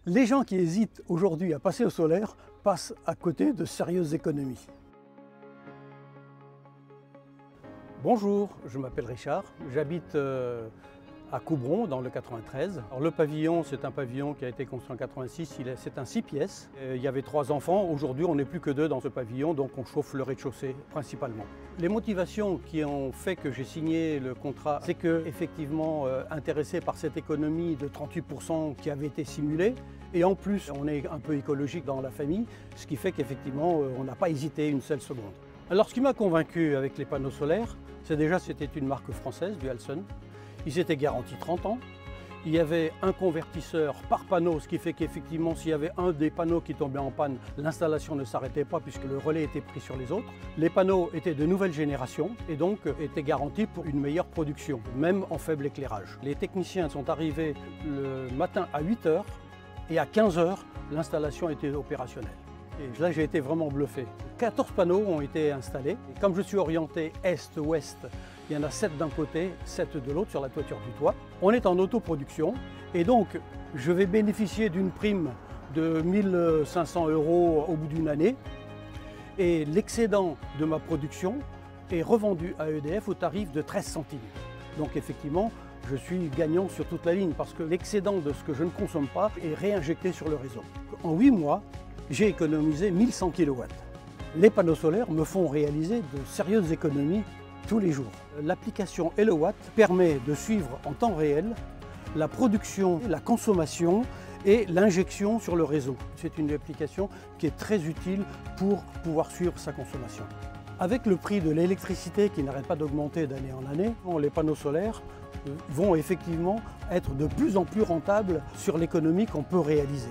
Les gens qui hésitent aujourd'hui à passer au solaire passent à côté de sérieuses économies. Bonjour, je m'appelle Richard, j'habite à Coubron dans le 93. Alors, le pavillon, c'est un pavillon qui a été construit en 86, c'est un 6 pièces. Il y avait 3 enfants, aujourd'hui on n'est plus que 2 dans ce pavillon, donc on chauffe le rez-de-chaussée principalement. Les motivations qui ont fait que j'ai signé le contrat, c'est que, effectivement, intéressé par cette économie de 38% qui avait été simulée, et en plus on est un peu écologique dans la famille, ce qui fait qu'effectivement on n'a pas hésité une seule seconde. Alors ce qui m'a convaincu avec les panneaux solaires, c'est déjà c'était une marque française, du Halson. Ils étaient garantis 30 ans. Il y avait un convertisseur par panneau, ce qui fait qu'effectivement, s'il y avait un des panneaux qui tombait en panne, l'installation ne s'arrêtait pas puisque le relais était pris sur les autres. Les panneaux étaient de nouvelle génération et donc étaient garantis pour une meilleure production, même en faible éclairage. Les techniciens sont arrivés le matin à 8 h et à 15 h, l'installation était opérationnelle. Et là, j'ai été vraiment bluffé. 14 panneaux ont été installés. Et comme je suis orienté est-ouest, il y en a 7 d'un côté, 7 de l'autre sur la toiture du toit. On est en autoproduction et donc je vais bénéficier d'une prime de 1 500 € au bout d'une année. Et l'excédent de ma production est revendu à EDF au tarif de 13 centimes. Donc effectivement, je suis gagnant sur toute la ligne parce que l'excédent de ce que je ne consomme pas est réinjecté sur le réseau. En 8 mois, j'ai économisé 1100 kW. Les panneaux solaires me font réaliser de sérieuses économies tous les jours. L'application HelloWatt permet de suivre en temps réel la production, la consommation et l'injection sur le réseau. C'est une application qui est très utile pour pouvoir suivre sa consommation. Avec le prix de l'électricité qui n'arrête pas d'augmenter d'année en année, les panneaux solaires vont effectivement être de plus en plus rentables sur l'économie qu'on peut réaliser.